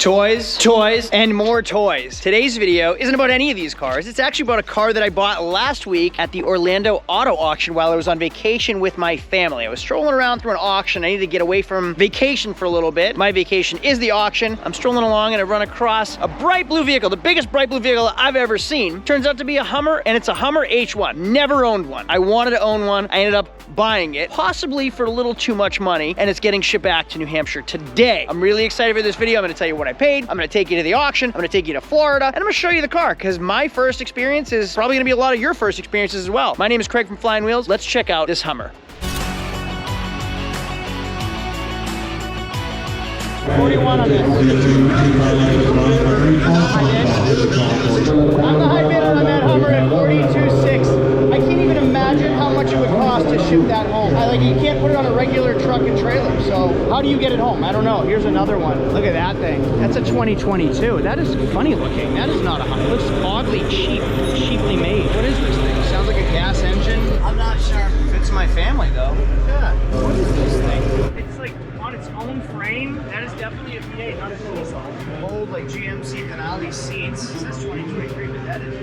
Toys, toys, and more toys. Today's video isn't about any of these cars. It's actually about a car that I bought last week at the Orlando auto auction while I was on vacation with my family. I was strolling around through an auction. I needed to get away from vacation for a little bit. My vacation is the auction. I'm strolling along and I run across a bright blue vehicle, the biggest bright blue vehicle I've ever seen. Turns out to be a Hummer, and it's a Hummer H1. Never owned one. I wanted to own one. I ended up buying it, possibly for a little too much money, and it's getting shipped back to New Hampshire today. I'm really excited for this video. I'm gonna tell you what I paid. I'm gonna take you to the auction. I'm gonna take you to Florida, and I'm gonna show you the car, because my first experience is probably gonna be a lot of your first experiences as well. My name is Craig from Flying Wheels. Let's check out this Hummer. 41 on this. I'm the high bidder on that Hummer at 42.6. I can't even imagine how much it would cost to ship that home. You can't put it on a regular truck and trailer, so how do you get it home? I don't know. Here's another one. Look at that thing. That's a 2022. That is funny looking. That is not a Hummer. It looks oddly cheaply made. What is this thing? Sounds like a gas engine. I'm not sure. Fits my family though. Yeah. What is this thing? It's like on its own frame. That is definitely a V8, not a diesel. Old like GMC Denali seats. It says 2023, but that is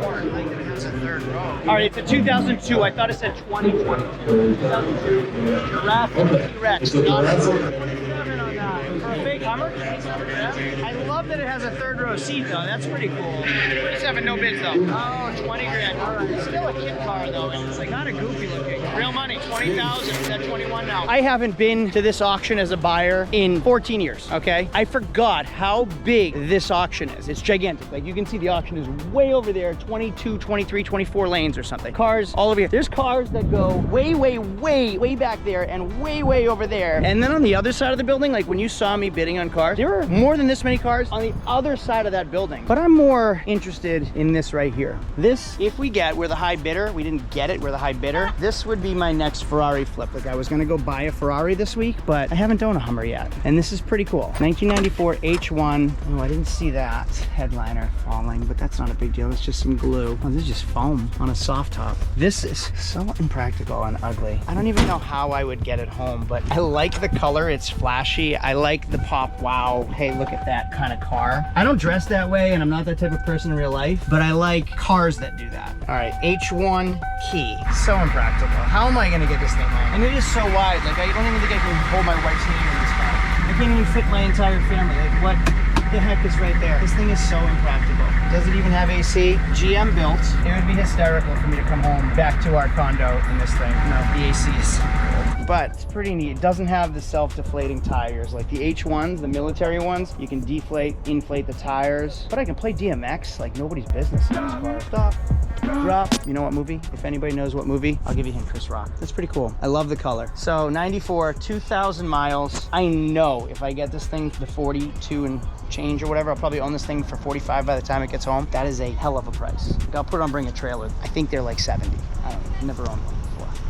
more like it has a third row. All right, it's a 2002. I thought it said 2022. 2002 Jurassic T-Rex. For a fake Hummer? I love that it has a third row seat though. That's pretty cool. 47, no bids though. Oh, 20 grand. All right. It's still a kid car though, and it's like kind of goofy looking. Real money, 20,000. It's at 21 now. I haven't been to this auction as a buyer in 14 years, okay? I forgot how big this auction is. It's gigantic. Like you can see the auction is way over there, 22, 23, 24 lanes or something. Cars all over here. There's cars that go way back there and way over there. And then on the other side of the building, like when you saw me bidding on cars, there were more than this many cars on the other side of that building. But I'm more interested in this right here. This, if we get, we're the high bidder. We didn't get it, we're the high bidder. This would be my next Ferrari flip. Like I was gonna go buy a Ferrari this week, but I haven't owned a Hummer yet. And this is pretty cool. 1994 H1. Oh, I didn't see that headliner falling, but that's not a big deal. It's just some glue. Oh, this is just foam on a soft top. This is so impractical and ugly. I don't even know how I would get it home, but I like the color. It's flashy. I like the pop. Wow. Hey, look at that kind of car. I don't dress that way, and I'm not that type of person in real life, but I like cars that do that. All right, H1 key. So impractical. How am I gonna get this thing home? And it is so wide. Like I don't even think I can hold my wife's knee in this car. I can't even fit my entire family. Like what the heck is right there? This thing is so impractical. Does it even have AC? GM built. It would be hysterical for me to come home back to our condo in this thing. No, the AC's. But it's pretty neat. It doesn't have the self-deflating tires. Like the H1s, the military ones, you can deflate, inflate the tires. But I can play DMX like nobody's business in this car. Stop, drop. You know what movie? If anybody knows what movie, I'll give you a hint, Chris Rock. That's pretty cool. I love the color. So 94, 2,000 miles. I know if I get this thing to 42 and change or whatever, I'll probably own this thing for 45 by the time it gets home. That is a hell of a price. I'll put it on Bring a Trailer. I think they're like 70. I don't know, never owned one before.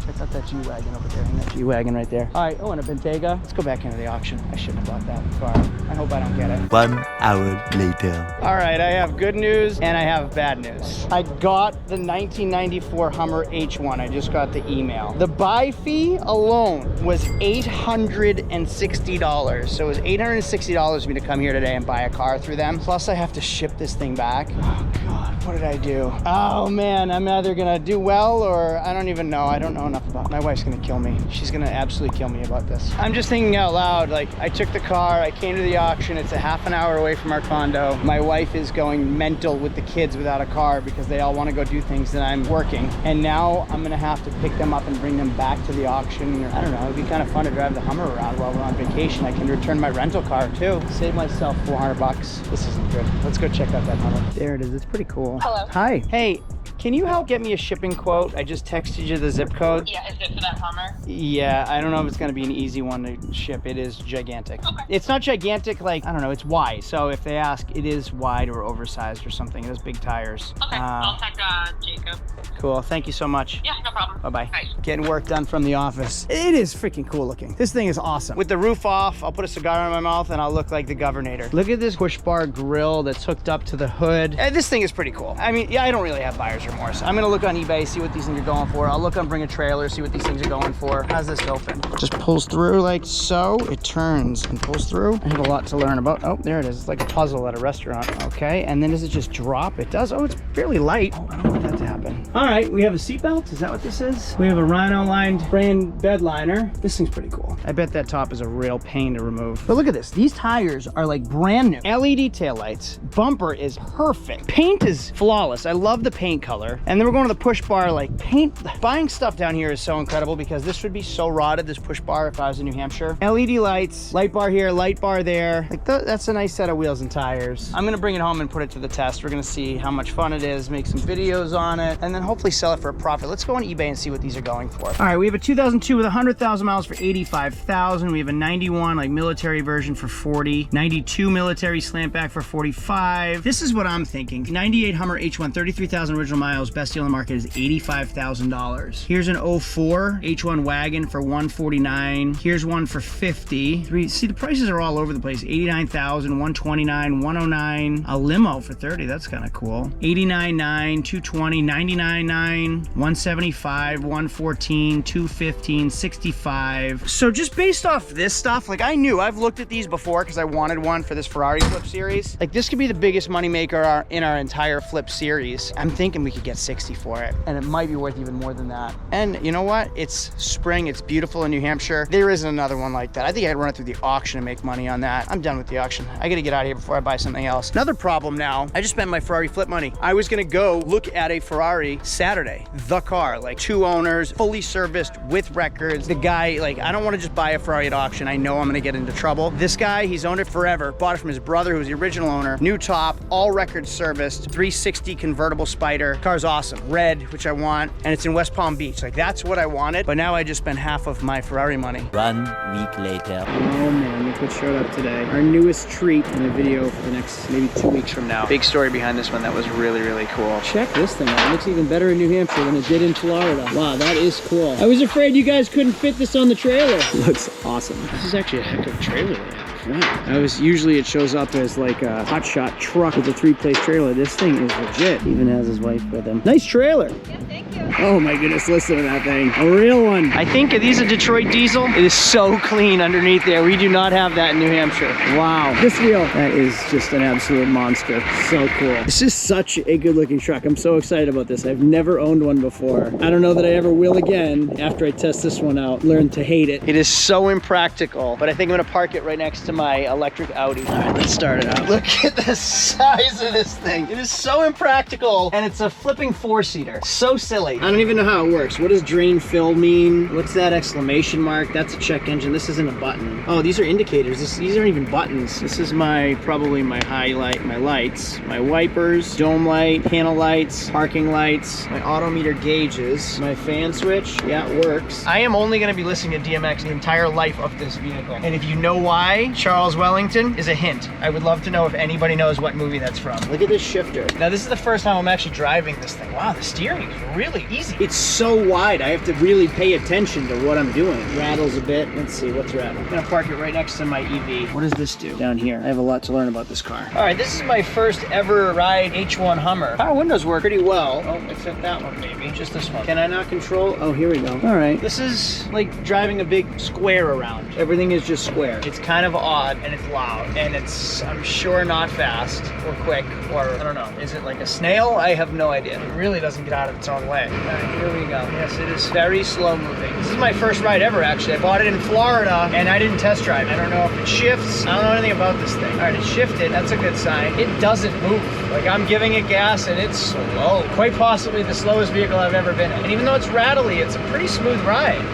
Check out that G-Wagon over there, and that G-Wagon right there. All right, oh, and a Bentayga. Let's go back into the auction. I shouldn't have bought that car. I hope I don't get it. 1 hour later. All right, I have good news and I have bad news. I got the 1994 Hummer H1. I just got the email. The buy fee alone was $860. So it was $860 for me to come here today and buy a car through them. Plus I have to ship this thing back. Oh God, what did I do? Oh man, I'm either gonna do well or I don't even know. I don't know enough about it. My wife's gonna kill me. She's gonna absolutely kill me about this. I'm just thinking out loud, like I took the car, I came to the auction. It's a half an hour away from our condo. My wife is going mental with the kids without a car because they all want to go do things that I'm working. And now I'm gonna have to pick them up and bring them back to the auction. I don't know, it'd be kind of fun to drive the Hummer around while we're on vacation. I can return my rental car too. Save myself 400 bucks. This isn't good. Let's go check out that Hummer. There it is, it's pretty cool. Hello. Hi. Hey, can you help get me a shipping quote? I just texted you the zip code. Yeah, is it for that Hummer? Yeah, I don't know if it's gonna be an easy one to ship. It is gigantic. Okay. It's not gigantic, like, I don't know, it's wide. So if they ask, it is wide or oversized or something. It has big tires. Okay, I'll check Jacob. Cool, thank you so much. Yeah, no problem. Bye-bye. Bye. Getting work done from the office. It is freaking cool looking. This thing is awesome. With the roof off, I'll put a cigar in my mouth and I'll look like the Governator. Look at this push bar grill that's hooked up to the hood. This thing is pretty cool. I mean, yeah, I don't really have buyer's remorse. more. So I'm gonna look on eBay, see what these things are going for. I'll look on Bring a Trailer, see what these things are going for. How's this open? Just pulls through like so. It turns and pulls through. I have a lot to learn about. Oh, there it is. It's like a puzzle at a restaurant. Okay, and then does it just drop? It does. Oh, it's fairly light. Oh, I don't want that to happen. All right, we have a seatbelt. Is that what this is? We have a Rhino-lined brand bed liner. This thing's pretty cool. I bet that top is a real pain to remove. But look at this. These tires are like brand new. LED taillights. Bumper is perfect. Paint is flawless. I love the paint color. And then we're going to the push bar. Like paint, buying stuff down here is so incredible because this would be so rotted, this push bar, if I was in New Hampshire. LED lights, light bar here, light bar there. Like that's a nice set of wheels and tires. I'm gonna bring it home and put it to the test. We're gonna see how much fun it is, make some videos on it, and then hopefully sell it for a profit. Let's go on eBay and see what these are going for. All right, we have a 2002 with 100,000 miles for 85,000. We have a 91 like military version for 40. 92 military slantback for 45. This is what I'm thinking. 98 Hummer H1, 33,000 original miles. Best deal in the market is $85,000. Here's an 04 H1 wagon for 149. Here's one for 50. See, the prices are all over the place. 89,000, 129, 109. A limo for 30. That's kind of cool. 89.9, 220, 99.9, 175, 114, 215, 65. So just based off this stuff, like I knew I've looked at these before because I wanted one for this Ferrari flip series. Like this could be the biggest moneymaker in our entire flip series. I'm thinking we could get 60 for it, and it might be worth even more than that. And you know what? It's spring. It's beautiful in New Hampshire. There isn't another one like that. I think I'd run it through the auction and make money on that. I'm done with the auction. I gotta get out of here before I buy something else. Another problem now, I just spent my Ferrari flip money. I was gonna go look at a Ferrari Saturday, the car, like 2 owners, fully serviced with records. The guy, like, I don't wanna just buy a Ferrari at auction. I know I'm gonna get into trouble. This guy, he's owned it forever, bought it from his brother, who was the original owner. New top, all records serviced, 360 convertible Spider. Car's awesome. Red, which I want, and it's in West Palm Beach. Like, that's what I wanted, but now I just spent half of my Ferrari money. 1 week later. Oh man, look what showed up today. Our newest treat in a video for the next maybe 2 weeks from now. Big story behind this one that was really, really cool. Check this thing out. It looks even better in New Hampshire than it did in Florida. Wow, that is cool. I was afraid you guys couldn't fit this on the trailer. Looks awesome. This is actually a heck of a trailer they have. Wow. Usually it shows up as like a hotshot truck with a 3-place trailer. This thing is legit. Even has his wife with him. Nice trailer. Yeah, thank you. Oh my goodness, listen to that thing. A real one. I think these are Detroit diesel. It is so clean underneath there. We do not have that in New Hampshire. Wow. This wheel, that is just an absolute monster. So cool. This is such a good looking truck. I'm so excited about this. I've never owned one before. I don't know that I ever will again after I test this one out. Learn to hate it. It is so impractical, but I think I'm gonna park it right next to my electric Audi. All right, let's start it out. Look at the size of this thing. It is so impractical, and it's a flipping 4-seater. So silly. I don't even know how it works. What does drain fill mean? What's that exclamation mark? That's a check engine. This isn't a button. Oh, these are indicators. These aren't even buttons. This is probably my highlight, my lights, my wipers, dome light, panel lights, parking lights, my odometer gauges, my fan switch. Yeah, it works. I am only going to be listening to DMX the entire life of this vehicle. And if you know why, Charles Wellington is a hint. I would love to know if anybody knows what movie that's from. Look at this shifter. Now this is the first time I'm actually driving this thing. Wow, the steering is really easy. It's so wide, I have to really pay attention to what I'm doing. It rattles a bit. Let's see, what's rattling? I'm gonna park it right next to my EV. What does this do? Down here. I have a lot to learn about this car. All right, this is my first ever ride H1 Hummer. Power windows work pretty well. Oh, except that one maybe. Just this one. Can I not control? Oh, here we go. All right. This is like driving a big square around. Everything is just square. It's kind of odd and it's loud and it's, I'm sure, not fast or quick or, I don't know. Is it like a snail? I have no idea. It really doesn't get out of its own way. All right, here we go. Yes, it is very slow moving. This is my first ride ever, actually. I bought it in Florida and I didn't test drive. I don't know if it shifts. I don't know anything about this thing. All right, it shifted. That's a good sign. It doesn't move. Like, I'm giving it gas and it's slow. Quite possibly the slowest vehicle I've ever been in. And even though it's rattly, it's a pretty smooth ride.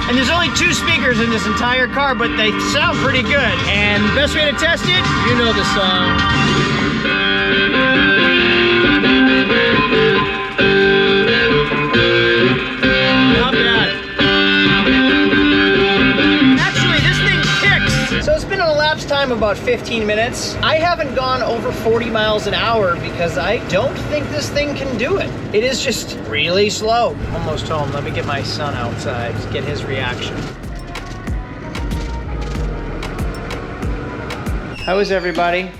And there's only 2 speakers in this entire car, but they sound pretty good. And best way to test it, you know the song. Not bad. Actually, this thing kicks. So it's been an elapsed time of about 15 minutes. I haven't gone over 40 miles an hour because I don't think this thing can do it. It is just really slow. Almost home. Let me get my son outside, get his reaction. How is everybody?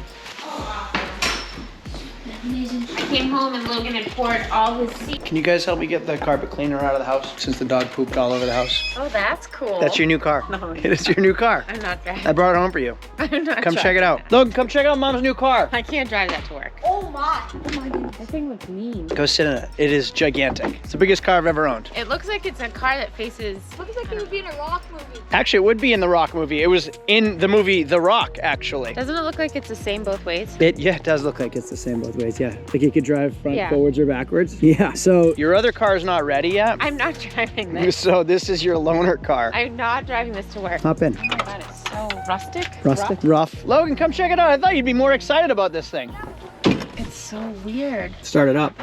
home and Logan had poured all his seats. Can you guys help me get the carpet cleaner out of the house since the dog pooped all over the house? Oh, that's cool. That's your new car. No. It is your new car. I'm not driving. I brought it home for you. I'm not Come check driving it out. that. Logan, come check out Mom's new car. I can't drive that to work. Oh my goodness. That thing looks mean. Go sit in it. It is gigantic. It's the biggest car I've ever owned. It looks like it's a car that faces. Looks like it would be in a rock movie. Actually, it would be in the Rock movie. It was in the movie The Rock, actually. Doesn't it look like it's the same both ways? Yeah, it does look like it's the same both ways, yeah. Like you could drive front, Yeah. forwards, or backwards. Yeah, so your other car's not ready yet. I'm not driving this. So this is your loaner car. I'm not driving this to work. Hop in. Oh my god, it's so rustic. Rustic? Rough. Logan, come check it out. I thought you'd be more excited about this thing. It's so weird. Start it up.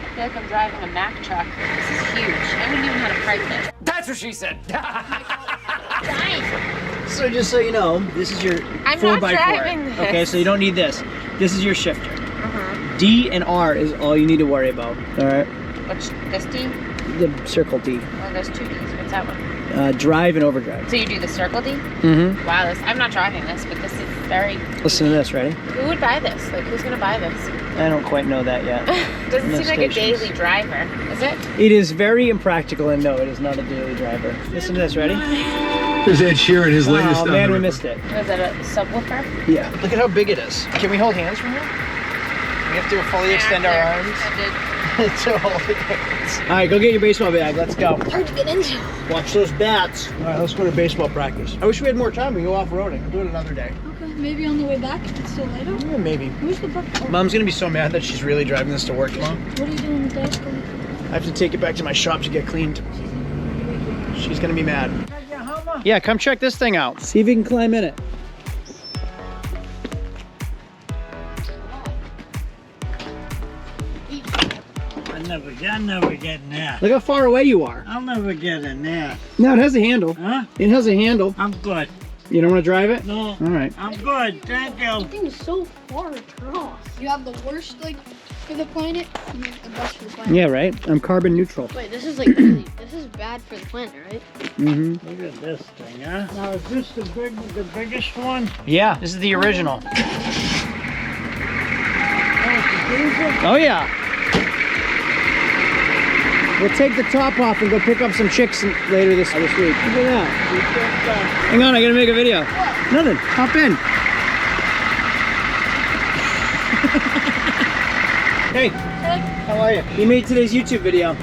I feel like I'm driving a Mack truck. This is huge. I wouldn't even know how to price this. That's what she said. So just so you know, this is your I'm 4x4. not driving this. Okay, so you don't need this. This is your shifter. D and R is all you need to worry about. All right. Which, this D? The circle D. Oh, there's two Ds. What's that one? Drive and overdrive. So you do the circle D? Mm-hmm. Wow, I'm not driving this, but this is very. Listen to this. Ready? Who would buy this? Like, who's gonna buy this? I don't quite know that yet. Doesn't No seem like a stations. daily driver, is it? It is very impractical, and no, it is not a daily driver. Listen to this. Ready? There's Ed Sheeran, his latest. Oh man, we missed it. Was it a subwoofer? Yeah. Look at how big it is. Can we hold hands from here? We have to fully extend our arms to hold hands. All right, go get your baseball bag. Let's go. Hard to get into. Watch those bats. All right, let's go to baseball practice. I wish we had more time. We can go off-roading. We'll do it another day. Okay, maybe on the way back if it's still light out. Yeah, maybe. Where's the bucket? Oh, Mom's gonna be so mad that she's really driving this to work tomorrow. what are you doing with the escalator? I have to take it back to my shop to get cleaned. She's gonna be mad. Yeah, come check this thing out. See if you can climb in it. I'm never getting that. Look how far away you are. I'll never get in there. No, it has a handle. Huh? It has a handle. I'm good. You don't want to drive it? No, All right. I'm good. Thank you. The thing is so far across. You have the worst like for the planet, and you have the best for the planet. Yeah, right. I'm carbon neutral. Wait, this is like really, this is bad for the planet, right? Mm-hmm. Look at this thing, huh? Now is this the biggest one? Yeah, this is the original. Oh yeah. We'll take the top off and go pick up some chicks later this week. Look at that. Hang on, I gotta make a video. Nothing. Hop in. Hey, how are you? You made today's YouTube video.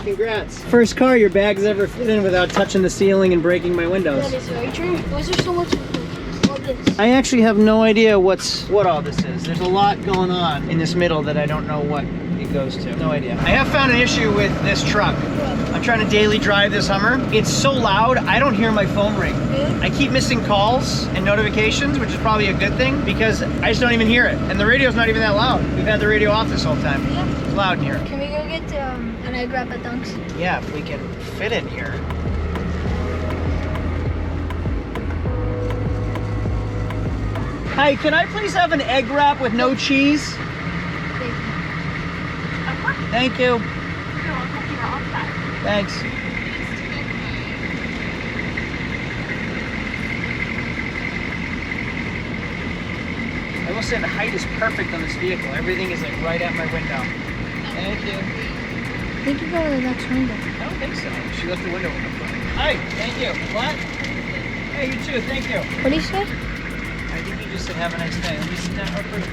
Congrats. First car your bag's ever fit in without touching the ceiling and breaking my windows. That is very true. Why is there so much of this? I actually have no idea what all this is. There's a lot going on in this middle that I don't know what it goes to. No idea. I have found an issue with this truck. I'm trying to daily drive this Hummer. It's so loud, I don't hear my phone ring. I keep missing calls and notifications, which is probably a good thing because I just don't even hear it. And the radio's not even that loud. We've had the radio off this whole time. Yeah. It's loud in here. Can we go get an egg wrap at Dunk's? Yeah, if we can fit in here. Hi, can I please have an egg wrap with no cheese? Thank you. Thanks. I will say the height is perfect on this vehicle. Everything is like right at my window. Thank you. I think you go to the next window. I don't think so. She left the window open. Hi, thank you. What? Hey, you too. Thank you. What do you say? I think you just said have a nice day. Let me sit down real quick.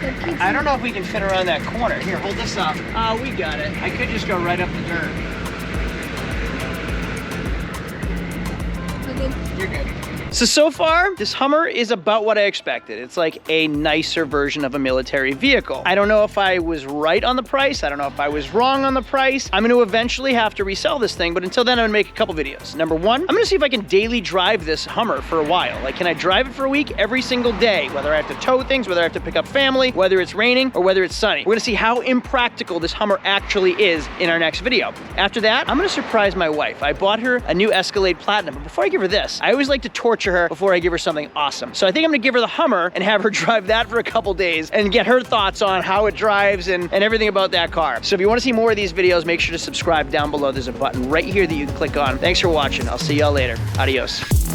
The pizza. I don't know if we can fit around that corner. Here, hold this up. We got it. I could just go right up the dirt. Okay. You're good. So far, this Hummer is about what I expected. It's like a nicer version of a military vehicle. I don't know if I was right on the price. I don't know if I was wrong on the price. I'm gonna eventually have to resell this thing, but until then, I'm gonna make a couple videos. Number one, I'm gonna see if I can daily drive this Hummer for a while. Like, can I drive it for a week every single day? Whether I have to tow things, whether I have to pick up family, whether it's raining, or whether it's sunny. We're gonna see how impractical this Hummer actually is in our next video. After that, I'm gonna surprise my wife. I bought her a new Escalade Platinum, but before I give her this, I always like to torture her before I give her something awesome. So I think I'm gonna give her the Hummer and have her drive that for a couple days and get her thoughts on how it drives and everything about that car. So if you wanna see more of these videos, make sure to subscribe down below. There's a button right here that you can click on. Thanks for watching. I'll see y'all later. Adios.